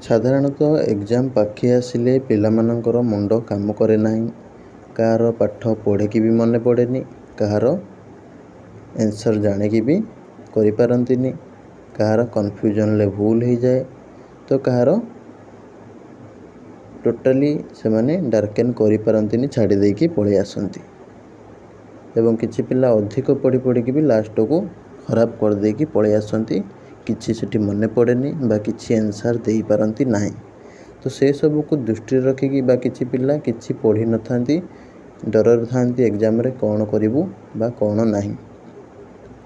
साधारणतः एग्जाम पाखी आसिले पिलामानंकर मुंड काम करे नाही। कहार पाठ पढ़े भी मन पड़ेनी, कहार आंसर जाने भी करि पारंतिनी, कहार कन्फ्यूजन ले भूल हो जाए, तो कहार टोटाली से माने डार्केन करि पारंतिनी, छाड़ी देकी पळेई आसंती। एवं किछि पिला अधिक पढ़ी पढ़ी भी लास्ट को खराब कर देकी पळेई आसंती, किछि सेठी मन पड़ेनी बा किछि आंसर दे पारंती नाही। तो से सब को दृष्टि रखिकी बा किछि पिला किछि पढ़ी न थांती, डर थांती एग्जाम रे कौन करिवु बा कौन नाही।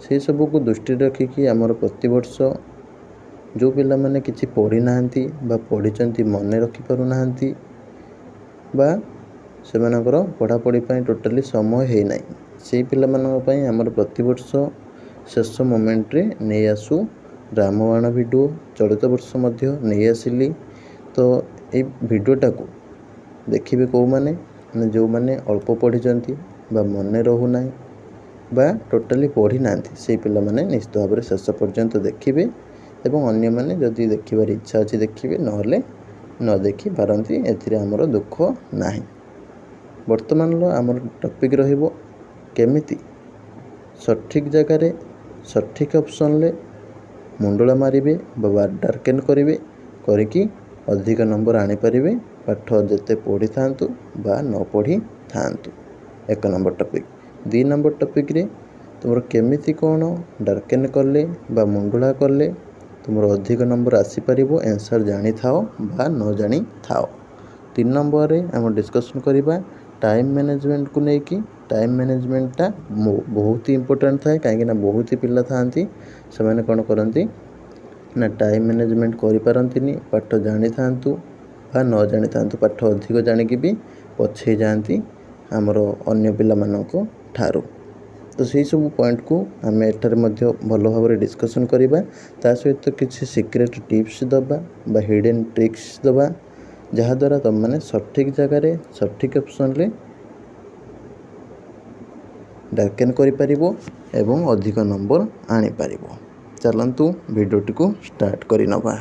से सब को दृष्टि रखिकी आमर प्रति वर्ष जो पिला माने किछि पढ़ी नाहंती बा पढ़िचंती मन रखि पारु नाहंती बा सेमानकर पढ़ापढ़ी पई टोटाली समय हे नाही, से पिला मानक पई आमर प्रति वर्ष शेष मोमेंट रे नै आसु रामबाण वीडियो। चलित वर्ष मध्य नहीं आसिली। तो ये वीडियोटा को देखिए कौ माने जो माने अल्प पढ़ी बा मन रहूना बा टोटाली पढ़ी ना, से पिला माने निश्चित भाव में शेष पर्यंत देखिए एवं अन्य माने जदि देखिबार इच्छा अच्छी देखिए, नहले न देखि पारंती, एथिरे हमर दुख नाही। वर्तमान लो हमर टॉपिक रहिबो केमिति सठिक जगह रे सठिक ऑप्शन ले मुंडला मारिबे बा डार्केन करिवे, करिकी अधिक नंबर आनी पारिबे, पाठ जेते पढ़ी थांतु बा न पढ़ी थांतु। एक नंबर टॉपिक। 2 नंबर टॉपिक रे तुमर केमिति कोन डार्केन करले बा मुंडला करले तुमर अधिक नंबर आसी पारिबो, आंसर जानी थाओ बा न जानी थाओ। 3 नंबर रे हम डिस्कशन करिबा टाइम मैनेजमेंट को लेकिन। टाइम मैनेजमेंटटा बहुत ही इंपोर्टेंट थाए, कहीं बहुत ही पिला थांती से माने कौन करती ना टाइम मैनेजमेंट करि पारंतिनी, पाठ जानी थांतु बा न जानी थांतु, पाठ अधिक जानिकी भी पछे जाती आमर अन्य पिला मानक ठारू। तो सही सब पॉइंट को आम एठार मध्य भल भाव में डिस्कसन करवा, ता सहित किसी सीक्रेट टिप्स दबा बा हिडन ट्रिक्स दबा, जहाद्वारा तुम मैंने सठिक जगह सठिक ऑप्शन ले डार्केन करिपारिबो एवं अधिक नंबर आनी पारिबो। चलंतु वीडियोटी को स्टार्ट करि नबा।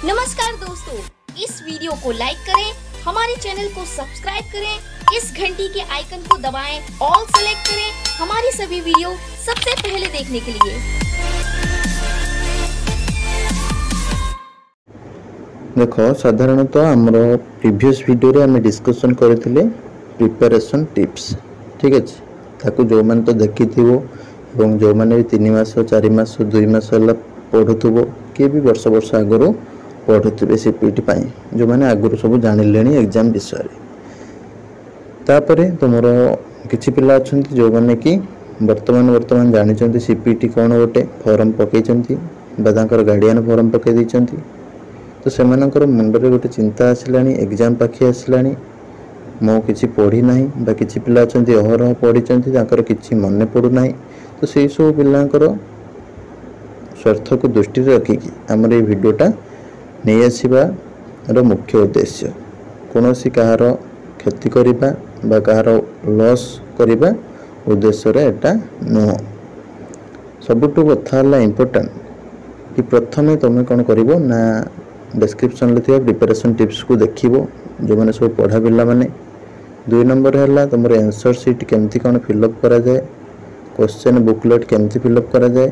नमस्कार दोस्तों, इस वीडियो को लाइक करें, हमारे चैनल को सब्सक्राइब करें, इस घंटी के आइकन को दबाएं, ऑल सेलेक्ट करें हमारी सभी वीडियो सबसे पहले देखने के लिए। देखो साधारणतः हमरो प्रीवियस वीडियो रे हमें डिस्कशन करथिले प्रिपरेशन टिप्स, ठीक अछि। ताकू जो मन तो देखि थिवो एवं जो माने भी 3 मास 4 मास 2 मास हला पढ़ुथबो, के भी वर्ष वर्ष आगरो पढ़ुथिबे सीपीटी पाई, जो माने आगरो सब जानिलेनी एग्जाम विषय रे। तापरे तुमरो किछि पिला अछंती जो माने कि वर्तमान जानिचंती सीपीटी कोन गोटे फॉर्म पकेइचंती बा तांकर गार्डियन फॉर्म पके दैचंती। तो सेमानकर मुंडरे गोटे चिंता आसिलानी, एग्जाम पाखी आसिलानी, मो किछि पढ़ी नाही बा किछि पिला अछंती अहरह पढ़िचंती तांकर किछि मन पड़ु नाही। तो से सब पिलांकर स्वार्थ को दृष्टि रखिकी आमर ये वीडियोटा नहीं आसबार मुख्य उद्देश्य कौन सी कहार क्षति करिबा बा कहार लॉस करिबा उद्देश्य रे एटा नुह। सबुठु कथा हला इम्पोर्टेंट कि प्रथमे तुम कौन करिवो ना डिस्क्रिप्शन ले थिबा प्रिपरेशन टिप्स को देखिवो, जो माने सब पढ़ा पिला माने। 2 नंबर है तुम आंसर सीट केमती कौन फिलअप करा जाए, क्वेश्चन बुकलेट केमती फिलअप करा जाए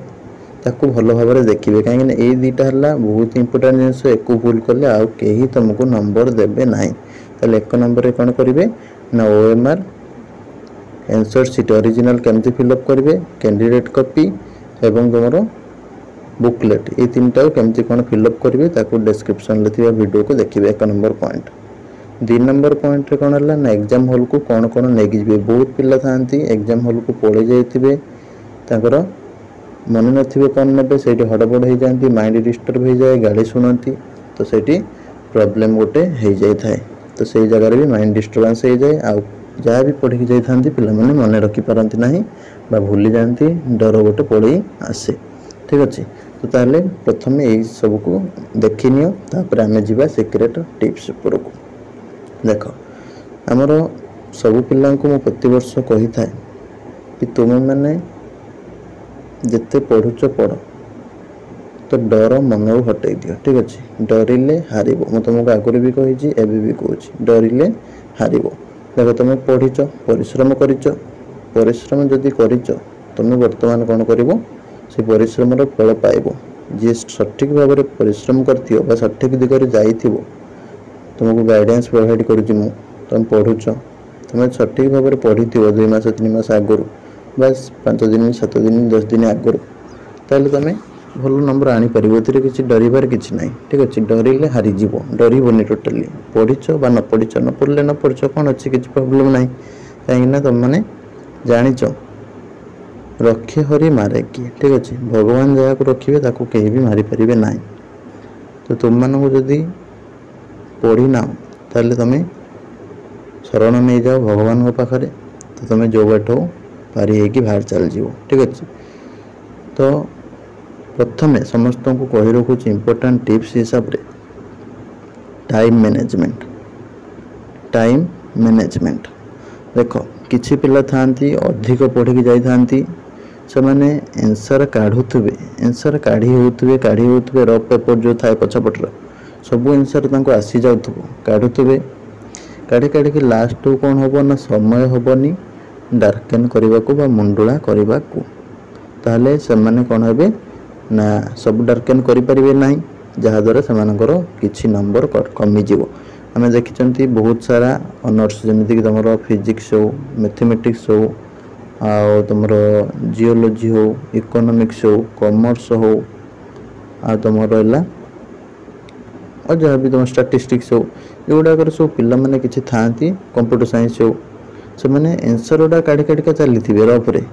ताकू भल भाव में देखिए, कहीं ये दुईटा है बहुत इंपोर्टेंट जिनस, एक भूल कले आउ कहीं तुमको नंबर देवे ना। ताले 1 नंबर रे कौन करेंगे ना ओएमआर आंसर सीट ओरिजिनल केमती फिलअप करेंगे, कैंडिडेट कॉपी एवं तुम बुकलेट, ये 3टा केमती कौन फिलअप करेंगे ताकू डिस्क्रिप्शन ले थिबा वीडियो को देखिए। 1 नंबर पॉइंट। 2 नंबर पॉइंट रे कौन है ना एग्जाम हॉल को कौन कौन लेके जी, बहुत पिला थांती एग्जाम हॉल को पड़े जाइए, ताकर मन नथिबे कौन नेबे, सेठी हड़बड़ हो जाती, माइंड डिस्टर्ब हो जाए, गाड़ी शुणती, तो सेठी प्रॉब्लम गोटे हो जाए थाए। तो से जगह भी माइंड डिस्टर्बेंस हो जाए, आ जहाँ भी पढ़ी जाई थांती पिला माने मन रखि पारंती नाही बा भूली जाती, डर गोटे पड़े आसे, ठीक अच्छे। तो ताले प्रथमे यही सब को देखि नियो, तापर आमे जिबा सीक्रेट टिप्स पर को। देख आमर सब पिला को मु प्रति वर्ष कही थाए कि तुम मैंने जिते पढ़ुच पढ़, तो डर मनरू हटई दियो ठीक अच्छे डरिले हार मुझे तुमको आगुरी भी कही एवं भी कहूँ डरिले हार देख तुम पढ़ीच परिश्रम करिच परिश्रम जदि करिच तुम वर्तमान कौन कर से परिश्रम फल पाइब जी सठिक भाव में परिश्रम कर सठिक दिगरे जाइथिबो तुमको गाइडेंस प्रोवाइड करुँच मु तुम पढ़ुच तुम सठिक भाव में पढ़ी 2 मास 3 मास आगुरी बस 5 दिन 7 दिन 10 दिन आगुरी ताले तुम भल नंबर आनीपर ए किसी डरबार किसी ना ठीक अच्छे डरिले हारीज डरबनी टोटाली पढ़ीच बा न पढ़ीच न पढ़ले न पढ़च कौन अच्छे किसी प्रोब्लेम ना कहीं तुम मैंने जाच रखे हरि मारे किए ठीक अच्छे भगवान जहाँ को रखिए ताको कहीं भी मारी पारे ना तो तुम मानू जदि पढ़ी ना ताले तुम शरण नहीं जाओ भगवान पाखे तो तुम जो बाट पारी होगी बाहर चल जाओ ठीक अच्छे तो प्रथम समस्त को कही रखुच इंपोर्टेंट टिप्स हिसाब रे टाइम मैनेजमेंट देख किछि पिला थांती अधिक पढ़ी जाई थांती से माने आंसर काढ़ी होतबे रफ पेपर जो थाए पछपटर सब आंसर तांको आसी जाउथबो काढ़ुथबे काढ़ी के लास्ट को कौन होबो ना समय होबनी डार्केन करबा को बा मुंडुला करबा को ताले से माने कौन हेबे ना सब डार्केन करें ना जहाद्वारा से किसी नंबर कमिज आम देखी बहुत सारा ऑनर्स जमीक तुम फिजिक्स हो मैथमेटिक्स हो आ तुम जियोलॉजी हो इकोनॉमिक्स हो कॉमर्स हो आ तुम रहा और जहाँ भी तुम स्टैटिस्टिक्स हो युवाक सब पिला माने किसी था कंप्यूटर साइंस हो से मैंने आंसर गुड़ा काढ़ी चली रफरे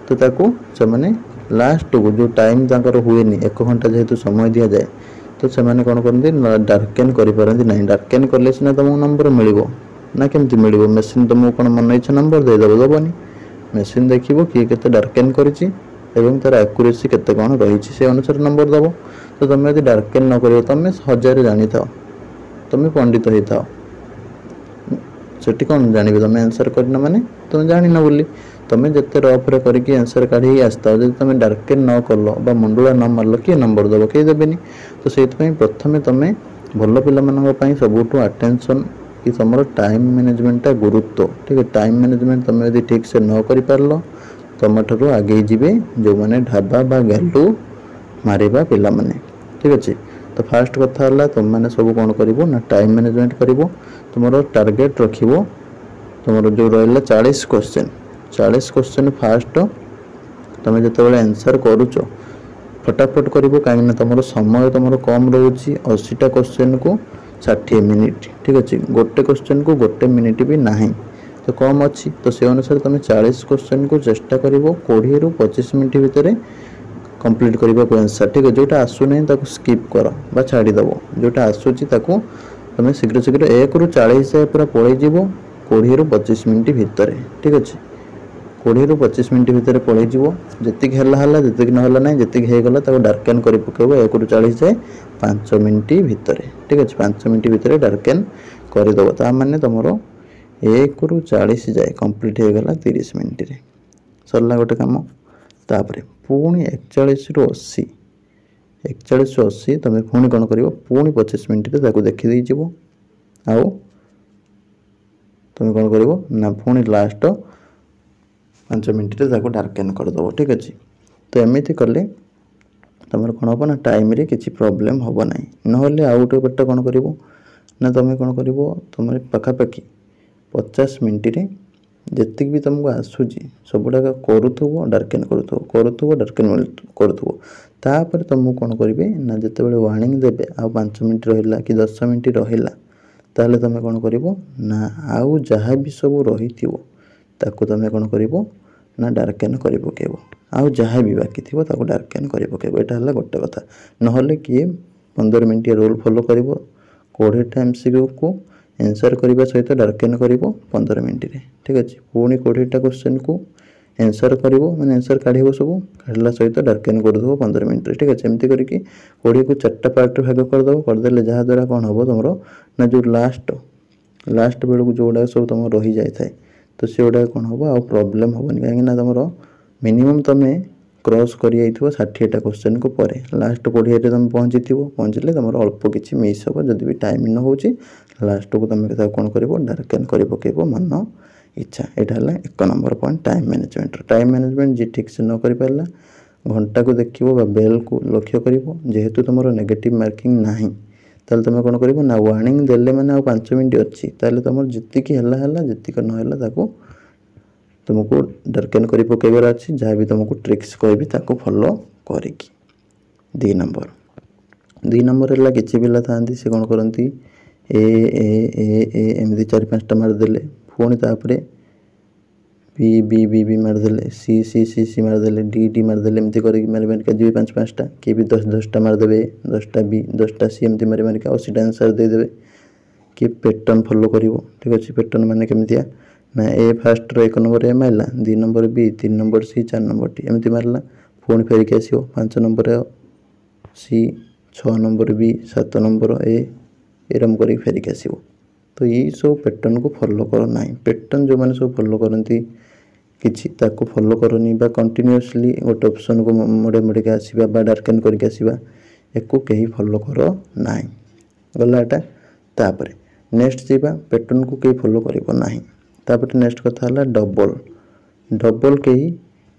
तो ताकू से मैंने लास्ट को जो टाइम तक हुए 1 घंटा जेहेतु समय दि जाए तो से कौन करते डार्केन करपारती ना डार्केन कले सीना तुमको नंबर मिल ना केमती मिल मेसीन तुमको कौन मन इच्छा नंबर देदेव दबनी मेसीन देखो किए के डार्केन कर तार एक्यूरेसी केते कौन रही से अनुसार नंबर दब तो तुम यदि डार्केन न कर तुम 1000 जानी था तुम पंडित होता से कौन जानवे तुम आंसर करना माने तुम जान बोली तुम जिते रफ्रे करके आंसर काढ़ी आसता जब तुम डार्केन न कल बा मुंडुला न मारल किए नंबर दब कहीं देवेनि तो से प्रथम तुम भल पाई सबुठ अटेंशन कि तुम टाइम मैनेजमेंटा गुरुत्व ठीक है टाइम मैनेजमेंट तुम यदि ठीक से न कर पारल तुम ठार आगे जी जो मैंने ढाबा बा गैलू मारिबा पिला माने ठीक अच्छे तो फास्ट कथा है तुम मैंने सब कौन कर टाइम मैनेजमेंट कर तुम टार्गेट रख तुम जो रहा 40 क्वेश्चन फास्ट तुम जो आंसर करुच फटाफट कर कहीं तुम समय तुम कम रोचे 80टा क्वेश्चन को 60 मिनिट ठीक अच्छे गोटे क्वेश्चन को 1 मिनिट भी ना तो कम अच्छी तो से अनुसार तुम 40 क्वेश्चन को चेष्टा कर 20 ରୁ 25 मिनिट भितर कंप्लीट करने को आंसर ठीक है जोटा आसुना स्किप कर बा छाड़ीदेव जोटा आसूची तुम शीघ्र शीघ्र 1 ରୁ 40 पूरा पलैज 20 ରୁ 25 मिनिट भितर ठीक अच्छे 20 ରୁ 25 मिनिट भितर पलैज जी जी ना ना जी होगला डार्केन कर पकेब 1 ରୁ 40 जाए 5 मिनिट भितर ठीक अच्छे 5 मिनिट भितर डार्केन करदेव ता माने तुम 1 ରୁ 40 जाए कंप्लीट होगला 30 मिनिट सरला गोटे कम तापर पुणी 41 ରୁ 80 तुम पुणी कौन कर पुणी 25 मिनिट देखी आउ तुम कौन कर ना पुणी लास्ट 5 मिनिट डार्केन करदेव ठीक अच्छे तो एमती कले तुम कौन हम ना टाइम रे किसी प्रोब्लेम हम ना ना आउ गोटे बट कौन कर ना तुम कौन कर तुम पाखापाखि 50 मिनिट जी भी तुमको आसूची सबुड़ाक करूथुबो डार्केन करूथुबो डार्केन करूथुबो तापर तुमको कौन करेंगे ना जिते वार्निंग देवे आ 5 मिनिट रहा कि 10 मिनिट रहा ताहले तुम कौन कर ना आउ जहाँ भी सब रही ताको तुम कौन कर ना डार्केन कर पकेब आउ जहाँ भी बाकी थी डार्केन कर पकेब यहाँ है गोटे कथा ना किए 15 मिनिट रूल फॉलो कर 20 MCQ को आंसर करने सहित डार्केन कर 15 मिनिट ठीक अच्छे पुणी 20टा क्वेश्चन को आंसर कर मैंने आंसर काढ़ सब काढ़ला सहित डार्केन करदेव 15 मिनिट ठीक अच्छे एमती करके 20 को 4टा पार्ट भाग करदेव करदे जहाद्वारा कौन हम तुम ना जो लास्ट बेलू जो गुड़ा सब तुम रही जाए तो से गुड़ा कौन हम आ प्रोब्लेम हेनी कहीं तुम मिनिमम तुम क्रॉस कर 60टा क्वेश्चन को पर लास्ट 20 तुम पहुँची पहुँचले तुम अल्प किसी मिस हम जब भी टाइम न हो लास्ट को तुम कौन कर डार्केन कर पकेब मन इच्छा। यहाँ है 1 नंबर पॉइंट टाइम मैनेजमेंट जी ठीक से न कर पारा घंटा को देखो बेल को लक्ष्य कर जेहेतु तुम नेगेटिव मार्किंग ना ताल तुम कौन कर ना वार्निंग देले मैंने 5 मिनट अच्छी ताल तुम जीक जीक ना तुमको डार्केन कर पकेबार अच्छी जहाँ भी तुमको ट्रिक्स कहबी ताको फॉलो करिकी। 2 नंबर है किसी पिला था से कौन करती एमती 4-5टा मारदेले पुणी तापर बी मारदेले सी मारदेले डी मारदेले एमती करके मारी मारिका जी 5-5टा किए भी 10-10टा मारदेवे 10टा बी 10टा सी एमती मारी मारिका 80टा आंसर देदेवे कि पैटर्न फॉलो करिवो। ठीक अच्छे पैटर्न माने केमितिया ना ए फास्ट 1 नंबर ए मारला 2 number B 3 number C 4 number टी एमती मारला पुणी फेरिक आसो 5 number C 6 number B 7 number A एरम कर फेरिक आसो। तो ये सब पैटर्न को फॉलो करो ना पैटर्न जो मैंने सब फॉलो करती किसी ताको फॉलो करनी बा कंटिन्यूअसली गोटे ऑप्शन को मोड़े मोड़े के आसवा बा डार्केन करके आसवा एको कहीं फॉलो करो ना गलाटा। तापर नेक्स्ट जीवा पैटर्न को कहीं फॉलो करिवो नाही। तापर नेक्स्ट कथा है डबल कहीं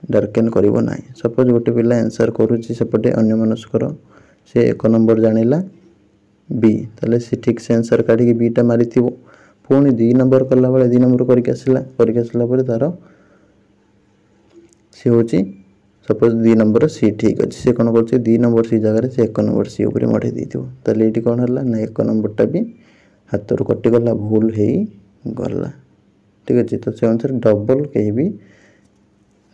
डार्केन करिवो नाही। सपोज गोटे पिला आंसर करुच्ची सेपटे अन्य मनस्कर से 1 नंबर जानिला बी ताले से ठीक से आंसर काढ़ी बीटा मारी पुणी 2 नंबर कला बेले 2 नंबर करके आसला तार सी हूँ सपोज 2 नंबर सी ठीक अच्छे से कौन कर 2 नंबर सी जगह से 1 नंबर सी उपर मढ़े देते ये कौन है ना 1 नंबरटा भी हाथ रू कटिगला भूल हो गला। ठीक अच्छे तो से अनुसार डबल कहीं भी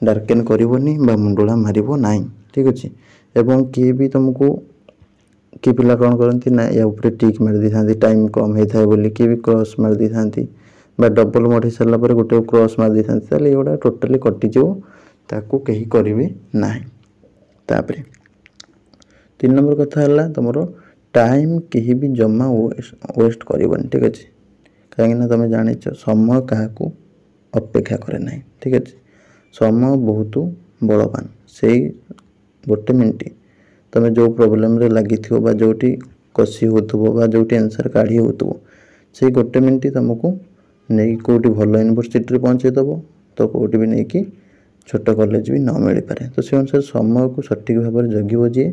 डार्केन करनी मुंडुला मारिबो नाही। ठीक अच्छे एवं किए भी तुमको कि पिला कौन करती ना या ऊपर टिक मार दी था टाइम कम होता है बोली किए भी क्रॉस मार दी था डबल मढ़ी सारा पर गोटे क्रॉस मार दी था ये टोटाली कटिज ताकू कहीं करेंगे ना। तापर 3 नंबर कथा है तुम टाइम कहीं भी जमा वेस्ट करबन। ठीक अच्छे कहीं तुम जान समय क्या अपेक्षा करे ना। ठीक अच्छे समय बहुत बलवान से 1 मिनट तुम जो प्रोब्लेम रे लगी जो कसी हो जो आंसर काढ़ी हो से 1 मिनट तुमको नहीं कौटी भल यूनिवर्सिटी पहुँचेदेव तो कौटी भी नहीं कि छोट कॉलेज भी न मिल पारे। तो से अनुसार समय को सठिक भाव में जगिव जी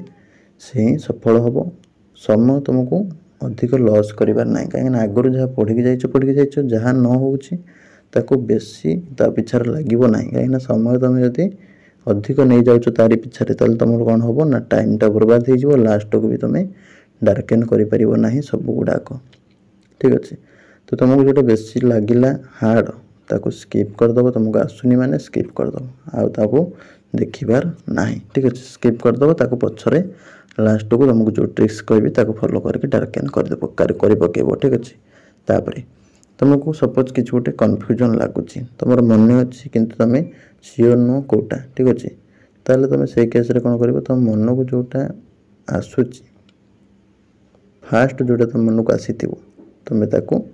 से ही सफल हम। समय तुमको अधिक लॉस करार ना कहीं आगुरी जहाँ पढ़ी जाइए जहाँ न हो बेसी ता पिछार लगे ना कहीं समय तुम जब अधिक नहीं जाऊँ तारी पिछारे ताल तुम कौन हम ना टाइमटा बर्बाद हो लास्ट को भी तुम्हें डार्केन कर सब गुड़ाक। ठीक अच्छे तो तुमको जो बेसी लगिला हार्ड ताको स्किप करदब तुमको आसुनी माने स्किप करदब आउ देखिबार नाही। ठीक अच्छे स्किप करदब ताको पछरे लास्ट को तुमको जो ट्रिक्स कहबी ताको फॉलो करके डार्केन कर पकेब। ठीक अच्छे तापर तुमको सपोज किसी गोटे कन्फ्यूजन लगुच तुम मन अच्छी किंतु तुम सियोर नुह कौटा। ठीक अच्छे ताले तुम से केस रे कौन कर तुम मन को जोटा आसूची फास्ट जोटा तुम मन को आसी तुम ताको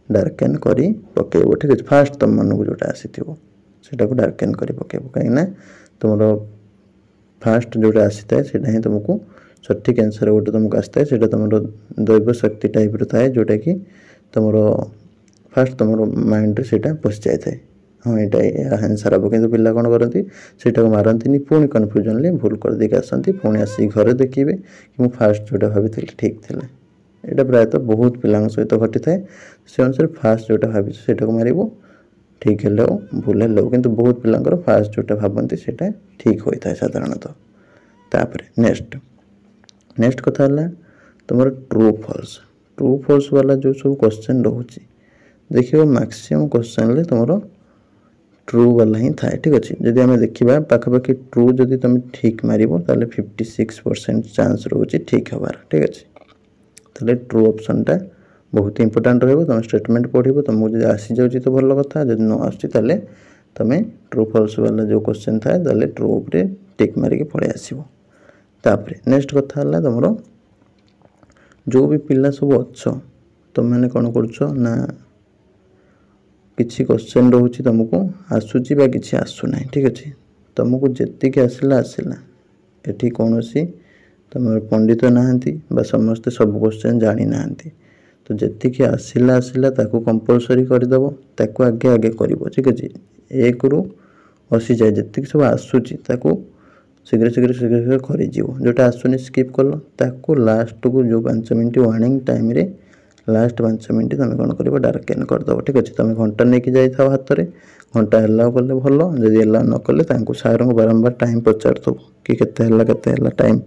डार्केन कर पकेब। ठीक अच्छे फास्ट तुम मन को जोटा आसी को डार्केन कर पकेब कहीं तुम फास्ट जोटा आसी था ही तुमको सठिक आंसर गोटे तुमको आसी था तुम दैव शक्ति टाइप थाए जोटा कि तुम फास्ट तुम माइंड से पशि जाए हाँ यहाँ आंसर हम कि पिला कौन करती को मारती पुणी कन्फ्यूजनली भूल कर देके आसती पुणी आसिक घरे देखिए कि मुझे फास्ट जोटा भाभी ठीक थी। यहाँ प्रायतः बहुत पिला सहित घटी थाए से अनुसार फास्ट जोटा भावी से मार ठीक है भूल है कि बहुत पिला फास्ट जोटा भावती से ठीक होता है साधारणतः। तापर नेक्स्ट कथा है तुम ट्रू फॉल्स वाला जो सब क्वेश्चन रोचे देखिए मैक्सिमम क्वेश्चन तुम ट्रू वाला ही थाए। ठीक अच्छे जदि आम देखा पाखापाखि ट्रू जदि तुम ठीक मार 56% चांस रोचे ठीक हबार। ठीक अच्छे ताले ट्रू ऑप्शनटा बहुत इंपोर्टेंट तुम स्टेटमेंट पढ़ो तुमको जब आसी जाऊँगी तो भल कथा जब न आसुँचे तुम ट्रू फॉल्स वाला जो क्वेश्चन थाए ताले ट्रू उपरे टिक मारिक पड़े आसो। तापर नेक्स्ट कथा है तुम जो भी पिला सब अच्छ तुम मैंने कौन कर किसी क्वेश्चन रोचे तुमको आसूची बा किसी आसुना। ठीक अच्छे तुमको जेतिक आसला आसला एठी कौन सी तुम पंडित नहांती बा समस्ते सब क्वेश्चन जानी नहांती तो जेतिक आसला आसला ताकू कंपलसरी करदेव ताकू आगे आगे करिवो ठीक अछि 1 रु 80 जाए जेतिक सब आसुची ताकू शीघ्र शीघ्र शीघ्र शीघ्र कर जोटा आसुनी स्किप कल ताकू लास्ट को जो 5 मिनट वार्निंग टाइम रे लास्ट 5 मिनट तुम कौन कर डार्केन करदेव ठीक अच्छे तुम घंटा नहीं जाई हाथ में घंटा एलाउ कले भल जदि एलाउ न कले सार को बारंबार टाइम पचार कि केते टाइम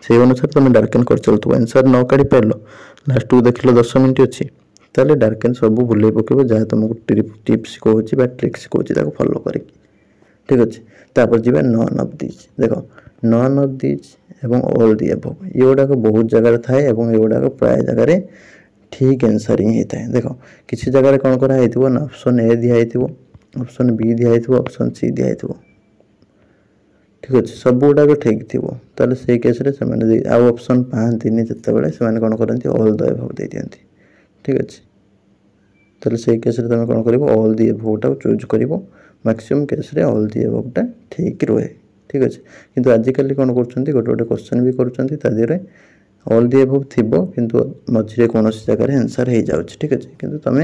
से अनुसार तुम डार्केन कर चलुव आंसर न काढ़ी पार लास्ट को देख 10 मिनट अच्छी ताले डार्केन सब बुले पकेब जहाँ तुमको टिप्स कहूँ ट्रिक्स कहूँ फॉलो कर ठीक अच्छे तापर जी नन ऑफ दिस देख नन ऑफ दिस एवं ऑल दी अबव ये गुड़ाक बहुत जगह थाए ये गुड़ाक प्राय जगह ठीक आंसर ही होता है देख किसी जगह कौन कराई ना ऑप्शन ए दिखाई ऑप्शन बी दिखाई ऑप्शन सी दिखाई ठीक अच्छे सब गुड़ाक ठीक थी ताले से केस ऑप्शन पाती जिते से कौन करती ऑल द अबव दे दिखती ठीक अच्छे ताले से केस तुम कौन कर ऑल दी अबवटा चूज कर मैक्सिमम केस ऑल दी अबवटा ठीक रुहे ठीक अच्छे किंतु आजिकल कौन कर गोटे क्वेश्चन भी कर ऑल दी अबव थी किंतु मझे कौन जगह आंसर हो जाए ठीक अच्छे किंतु तुम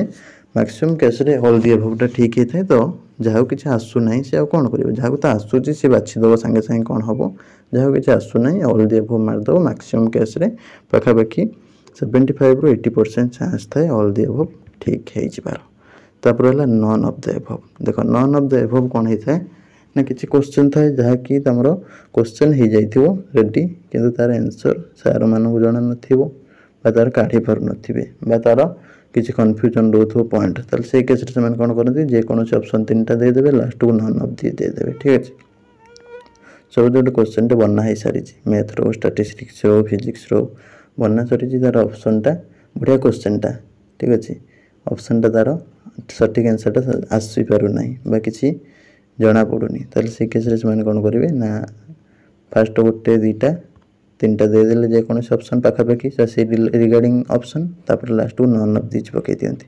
मैक्सिमम केस ऑल दी अबवटा ठीक होता है तो जहाँ किसी आसूना से कौन कर जहाँ तो आसूसी सी बाछीदेव सांगे सांगे कौन हम जहाँ किसी आसूना ऑल दी अबव मारदेव मैक्सिमम केस पाखापाखि 75 ରୁ 80% चांस थाए ऑल दी अबव ठीक हो तापर है नन ऑफ द अबव देख नन ऑफ द अबव कौन होता है ना किसी क्वेश्चन थाए जहाँ कि तुम क्वेश्चन हो जाइए रेडी किंतु तार आंसर सार मानक जना न तार काढ़ी पार न तार किसी कन्फ्यूजन रोथ पॉइंट ताल से केस कौन करते जेकोसी ऑप्शन 3टा देदेवे लास्ट को नन ऑफ दी देदेवे ठीक अच्छे सब जो क्वेश्चन टे बना हो सारी मैथ रो स्टैटिस्टिक्स रो फिजिक्स रो बना सरी तार ऑप्शनटा बढ़िया क्वेश्चनटा ठीक अच्छे ऑप्शनटा तार सठिक आंसरटा आसी पारना किसी जना पड़ूनी ताल से केस कौन करेंगे ना फास्ट गोटे 2टा 3टा देदेले जेकोसी ऑप्शन पाखापाखि से रिगार्डिंग ऑप्शन तापर लास्ट को नन ऑफ दिस पकई दिखती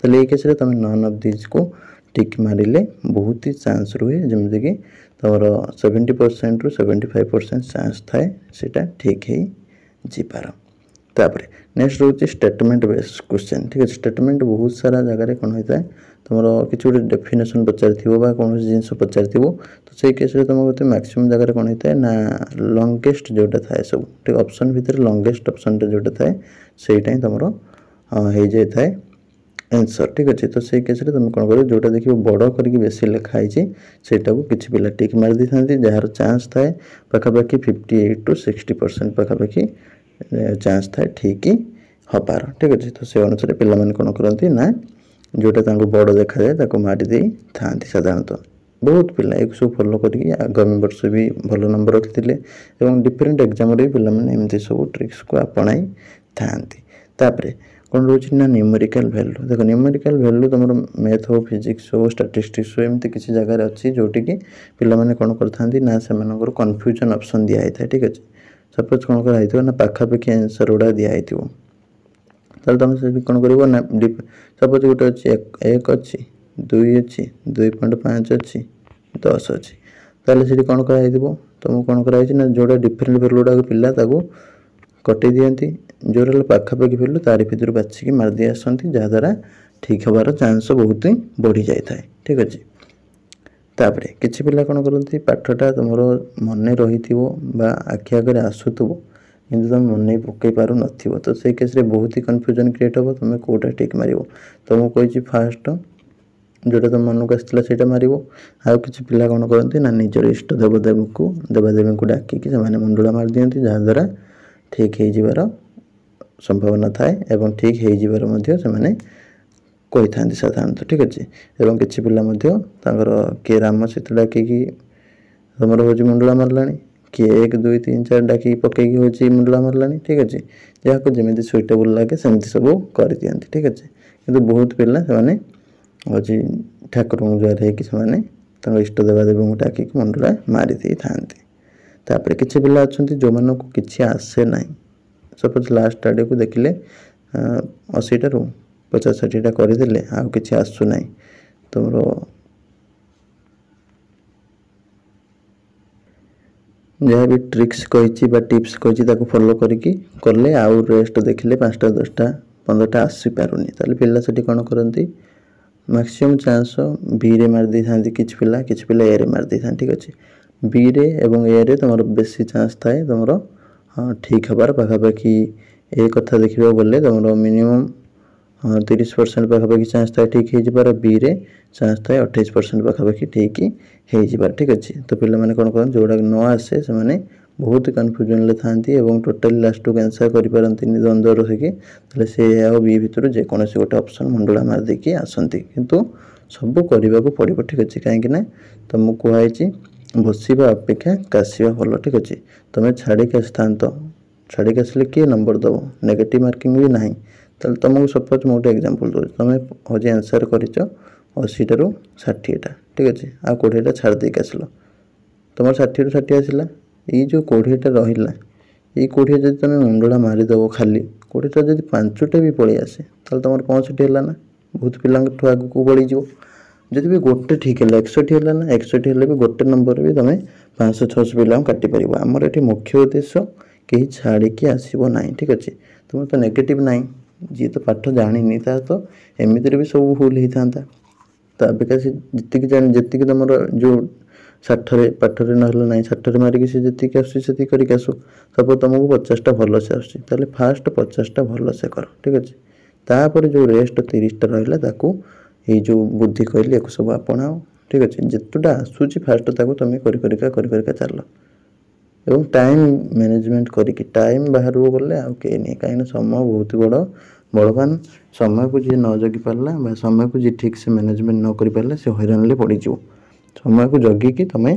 ताले ये केस तुम नन ऑफ दिस को टिक मारिले बहुत ही चांस रुहे जमीक कि तुम 70% ରୁ 75% चांस थाए सेटा ठीक है जीपार तापर नेक्स्ट रोचे स्टेटमेंट बेस्ड क्वेश्चन ठीक है स्टेटमेंट बहुत सारा जगह कौन होता है तुम किसी गोटे डेफिनेशन पचार कौन जिनस पचार तो से केस तुम गोटे मैक्सिमम जगह कौन होता है ना लंगेस्ट जोटा थाए सब ठीक ऑप्शन भितर लंगेस्ट ऑप्शन जोटा थाए सेटा ही तुम हो जाए आंसर ठीक अच्छे तो से केस तुम कौन कर जोटा देखिए बड़ करके बेसी लिखाई सेटा को किसी पिला टिक मार दी था जार चांस थाए पाखापाखि 58 ରୁ 60% पाखापाखि चांस थाए ठीक ही हबार ठीक अच्छे तो से अनुसार पे कौन करती ना जोटा बड़ देखा जाए मारी दे था साधारणतः बहुत पिला एक सब फॉलो करके आगामी वर्ष भी भल नंबर रखी डिफरेंट एग्जाम रे भी एमती सब ट्रिक्स को आपणाई था कौन रोच ना न्यूमेरिकल वैल्यू देख न्यूमेरिकल वैल्यू तुम मैथ हो फिजिक्स हो स्टैटिस्टिक्स हो एमती किसी जगह अच्छी जोटि कि पिलाने कौन करते ना से कन्फ्यूजन ऑप्शन दिखाई था ठीक अच्छे सपोज कौन कर ना पाखापाखि आंसर गुड़ा दिखाई तुम से कौन कर ना सपोज गोटे अच्छी 1 अच्छी 2 अच्छी 2.5 अच्छी 10 अच्छी ताले से कौन कर तुमको कौन कर ना जोड़ा डिफरेंट वैल्यू गुड़ा पिला कटे दिखती जोर पाखापाखि वैल्यू तारी भितर बाछिकी मारदी आसती जहाद्वारा ठीक हबार चांस बहुत ही बढ़ी जाए ठीक अच्छे तापर किसी पिला कौन करती पाठटा तुम मन रही आखि आगे आसुव कि तुम मन पकई पार न तो से केस बहुत ही कन्फ्यूजन क्रिएट हम तुम कौटा टिक मार तुमको कही फास्ट जोटा तुम मन को आसला से मार आउ कि पिला कौन करती ना निजर इष्ट देवदेव को देवादेवी को डाकिकी से मुंडुला मार दिखती जहाद्वारा ठीक हो संभावना थाए एवं ठीक हो कही था साधारणतः ठीक अच्छे एवं किसी पिला किए राम सीता डाकिकी तुम हूँ मुंडुला मारला किए 1 2 3 4 डाकी पकईकी हूँ मुंडुला मारला ठीक अच्छे जहाँ को जमी सुइटेबल लगे सेमती सब कर दिखती ठीक अच्छे किंतु बहुत पिला हूँ ठाकुर जुआर हो इष्ट देवादेवी को डाकिकी मुंडुला मारी दे था किसी पिला अच्छा जो मन को किसी आसे ना सपोज लास्ट आड़े को देखिले 80 ରୁ 50-60ଟା करदे आउ कि आसूना तुम जहाँ भी ट्रिक्स कही टिप्स कही फॉलो करके कले आउ रेस्ट देखिले 5टा 10टा 15टा आसीपारूनी ताले पिला से कौन करती मैक्सिमम चांस बी रे मार दी था कि पिला ए रे मार दी था ठीक अच्छे बी रे एवं ए रे तुम बेसी चांस थाए तुम हाँ ठीक हबार पाखापाखि ए कथा देखा गले तुम मिनिमम 30% पाखापाखि चांस थाए ठीक हो बी रे चांस थाए 28% पाखापाखि ठीक हो ठीक अच्छे तो पिला माने कौन करते जोड़ा न आसे से माने बहुत कन्फ्यूजन था टोटाली लास्ट को आंसर करपारती द्वंद्व रही से बी भितर जेकोसी गोटे ऑप्शन मुंडला मार देकी आसती किंतु सब करने को पड़ो ठीक अच्छे कहीं तुमको कहुई बसवा अपेक्षा काशिया भल ठीक अच्छे तुम्हें छाड़ी आसता छाड़ी आसिले किए नंबर दब नेगेटिव मार्किंग भी ना तुमको सपोज मुझे गोटे एग्जांपल दूसरी तुम्हें हूँ आंसर कर 80 रू 60टा ठीक अच्छे आ 20टा छाड़ देक आसल तुम 60 रू 60 आसला ये जो 20टा रहा ये 20 जब तुम मुंडला मारिदेव खाली 20टा जब 5टा भी पलि आसे तुम 65 है ना बहुत पिला आग को बढ़ीज जब भी गोटे ठीक है 61 है ना 61 भी गोटे नंबर भी तुम 500-600 पिला काटी पार आमर ये मुख्य उद्देश्य कहीं छाड़ी आसब ना ठीक अच्छे तुम तो नेगेटिव ना जी तो पाठ जानी तो एमती भी सब भूल होता तो अबिका से जी तुम जो 60 पाठरे ना 60 मारिकी सी जी आसती करके आसु सपोज तुमको 50टा भल से आसो फास्ट 50टा भल से कर ठीक अच्छे तापर जो रेस्ट 30टा रहा ये जो बुद्धि कहली एक सब आपणाओ ठीक अच्छे जितटा आसूची फास्ट ताको तुम कर चल एवं टाइम मैनेजमेंट करके टाइम बाहर गले आउ कहीं नहीं कहीं समय बहुत बड़ बलवान समय को जी न जगी पारा समय को जी ठीक से मैनेजमेंट न कर पारा से हैरान पड़ीज समय को जगिकी तुम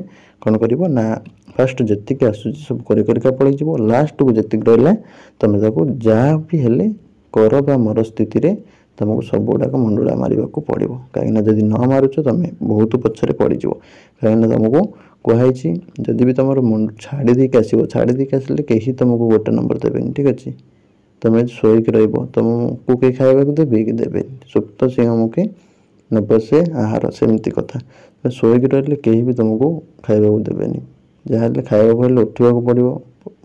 कौन कर ना फास्ट जी आसूची सब कर पलैज लास्ट को जी रहा तुम जहाँ भी हेले कर बा मर स्थित तुमको सब गुड़ाक मुंडला मारे पड़ो कहीं जब न मारुच तुम बहुत पछरे पड़ीज कहीं तुमको कहुई जदि भी तुम छाड़ी देक आसो छाड़ी देक आसिले कहीं तुमको गोटे नंबर देवे ठीक अच्छे तुम शोक तुमको कहीं खावा देवे कि देवे सुप्त सिंह मुखे नब से आहार सेमती कथा शोक रही कहीं भी तुमको खावा देवे जहाँ खावा हेल्ले उठा पड़ो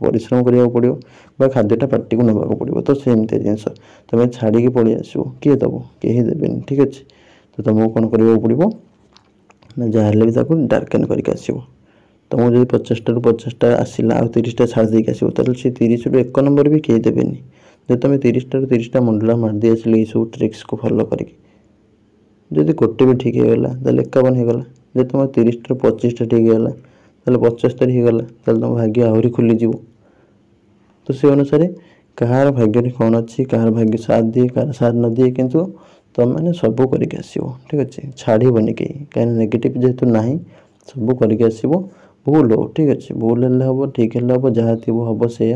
परिश्रम करने पड़ो बा खाद्यटा पार्टी को नाक पड़ो तो सेमती जिनस तुम छाड़ी पलि आसो किए दब कहीं देवे ठीक अच्छे तो तुमको कौन करने पड़ो ना जहाँ भी डार्केन करके आसो तुमको जब 50टा रू 50टा आसला आ 30टा छाड़ देक आसो तो सी 30 रू 1 नंबर भी कहीं देवे जब तुम 30टा रू 30टा मुंडला मारदी आसल ये सब ट्रिक्स को फॉलो करके जब गोटे भी ठीक होगा तो 51 होगा जब तुम 30टा रू 25टा ठीक होगा तो 75 होगा तो तुम भाग्य आहरी खोलीज तो से अनुसार कहार भाग्य कौन अच्छी कहार भाग्य साथ दिए कहार साथ न दिए किंतु तुम मैंने सब करके आसो ठीक अच्छे छाड़बनी कहीं नेगेटिव जेहेतु ना सब करके आसो भूल हो ठीक अच्छे भूल हेल्ले हम ठीक हेल्ले हम जहाँ थी हम से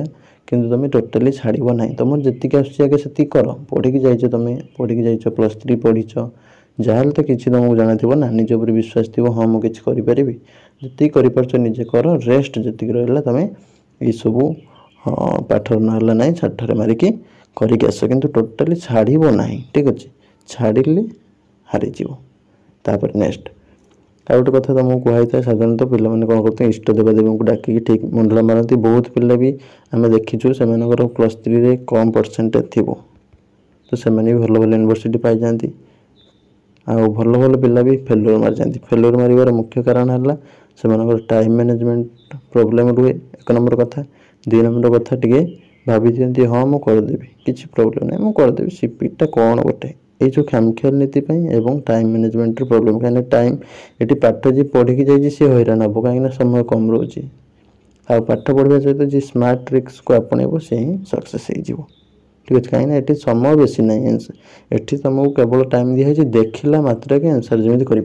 कि तुम टोटाली छाड़ब ना तुम जी आगे से कर पढ़ी जाइए तुम पढ़ी जाइए +3 पढ़ीच जहाँ तो किसी तुमको जाना थो ना निज उपर विश्वास थी हाँ मुझे किसी करें जी कर निजे कर रेस्ट जी रहा तुम ये सब पाठ ना ना छाठरे मारिकी करके आस कि टोटाली छाड़ब ना ठीक अच्छे छाड़िले हारीज तापर नेक्स्ट आ गोटे कथा तुमको कहुई था साधारणतः पिला कौन करते हैं इष्ट देवादेवी को डाकिकी ठीक मुंडला मारती बहुत पिला भी आम देखीचु से +3 कम परसेंटेज थी तो से भी भल भल यूनिवर्सिटी पाई जाती आ भल भल पिला भी फेल्योर मारी जाती फेल्योर मारिबार मुख्य कारण है से टाइम मैनेजमेंट प्रोब्लेम रुए 1 नंबर कथा 2 नंबर कथा टे भाभी दिखती हाँ मुझे करदेवी किसी प्रोब्लेम ना मुझे करदेवी सीपीटा कौन गोटे ये जो खामखियाल नीति एवं टाइम मैनेजमेंट प्रोब्लेम कहीं टाइम ये पाठ जी पढ़ी जाइए सी हैरान हम कहीं समय कम रोचे आ पाठ पढ़ा सहित जी स्मार्ट ट्रिक्स को आपणब से ही सक्सेस हो ठीक अच्छे कहीं ये समय बेसी ना ये तुमको केवल टाइम दिखाई देखला मात्र के आंसर जमी कर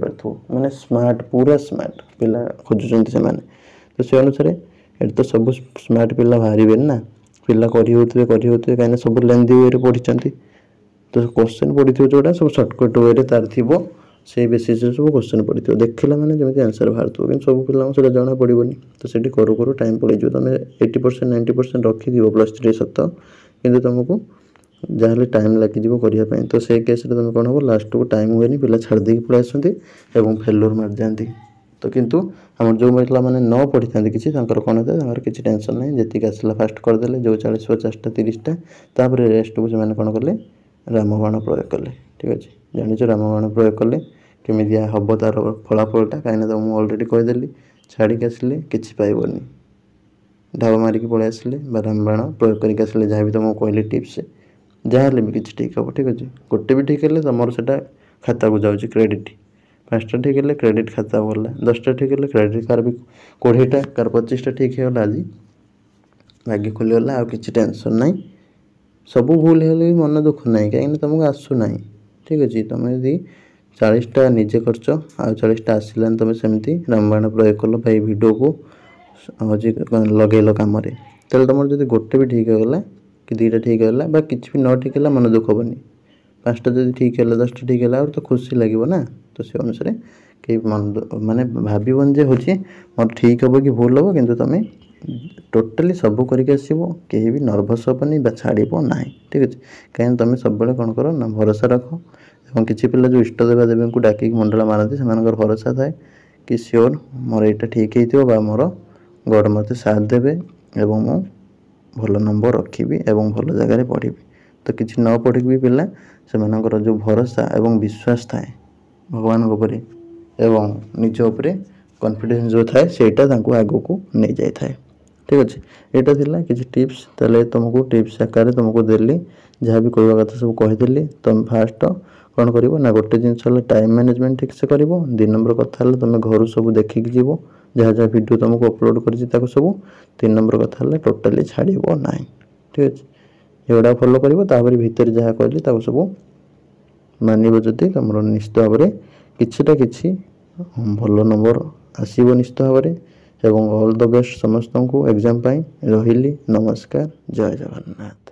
मैंने स्मार्ट पूरा स्मार्ट पिला खोजुंट से तो से अनुसार ये तो सब स्मार्ट पिला बाहर ना पिला करें कहीं सब लेंदी वे पढ़ी तो क्वेश्चन पढ़ी जोड़ा सब सर्टकट वे तार थी से बेसिस सब क्वेश्चन पढ़ी देखला मैंने जमी आंसर बाहर कि सब पिला जना पड़ोनी तो से करू टाइम पड़े तुम 80% 90% रखी +3 सत कि तुमको जहाँ टाइम लगे करने तो से केस तुम कौन हम लास्ट को टाइम हुए पिला छाड़ देकी पलि आसती फेल्योर मार जाती तो किंतु आम जो महिला मैंने न पढ़ी था किसी कौन होता है किसी टेंशन नहीं जी आसला फास्ट करदे जो 40-50टा 30टा तापर रेस्ट को से कौन कले रामबाण प्रयोग कले ठीक अच्छे जानी रामबाण प्रयोग कले केमी हम तार फलाफलटा कहीं तो मुझे अलरेडी कहीदेली छाड़ी आसिले किसी पाइबनी ढाबा मारिक पलि आसिले रामबाण प्रयोग करके आसिले जहाँ भी तुमको कहली टिप्स जहाँ भी किसी ठीक हम ठीक अच्छे गोटे भी ठीक है तुम से खाता को जाऊँगी क्रेडिट 5टा ठीक है क्रेडिट खाता गला 10टा ठीक है क्रेडिट कार भी 20टा कार 25टा ठीक है आज भाग्य खोलीगला आ कि टेंशन ना सब भूल है मन दुख ना कहीं तुमको आसूना ठीक अच्छे तुम यदि 40टा निजे करच आ 40टा आसलानी तुम सेमती रामबाण प्रयोग कल भाई भिडियो को हूँ लगेल कम तेल तुम जो गोटे भी ठीक होगा कि 2टा ठीक है किसी भी न ठीक है मन दुख हेनी 5टा जब ठीक है 10टा ठीक है तो खुशी लगे ना तो से अनुसार कहीं मन माने भावन जे हूँ मोर ठीक हम कि भूल हम कि तुम टोटाली सब करके आसो कहीं भी नर्भस हेनी छाड़ ना ठीक अच्छे कहीं तुम सब कौन कर ना भरोसा रख और किसी पिला जो इष्ट देवा देवी को डाक मंडल मारती से भरोसा थाए कि सियोर मोर यहाँ ठीक हो मोर गॉड मत साथ देवे एवं मु भल नंबर रखी एवं भल जगह पढ़ी तो किसी न पढ़ी भी पिला से जो भरोसा एवं विश्वास थाए भगवान उपरे एवं निज उपरे कॉन्फिडेंस जो थाए सेटा आगू को नहीं जाए थाए ठीक अच्छे यहाँ थिला किसी टिप्स तेल तुमको टिप्स आकार तुमको देली जहाँ भी कहवा कथा सब कहीदेली तुम फास्ट कौन कर ना गोटे जिन टाइम मैनेजमेंट ठीक से कर 2 नंबर कथा तुम घर सब देखिक जीव जहाँ जहाँ वीडियो तुमको अपलोड कर सब 3 नंबर कथा टोटाली छाड़ ना ठीक अच्छे एगुड़ा फॉलो कर भितर जहाँ कहली सब मानव जदि तुम निश्चित भाव में किछिटा किछि भल नंबर आसब निश्चित भाव में एवं ऑल द बेस्ट समस्त को एग्जाम रही। नमस्कार, जय जगन्नाथ।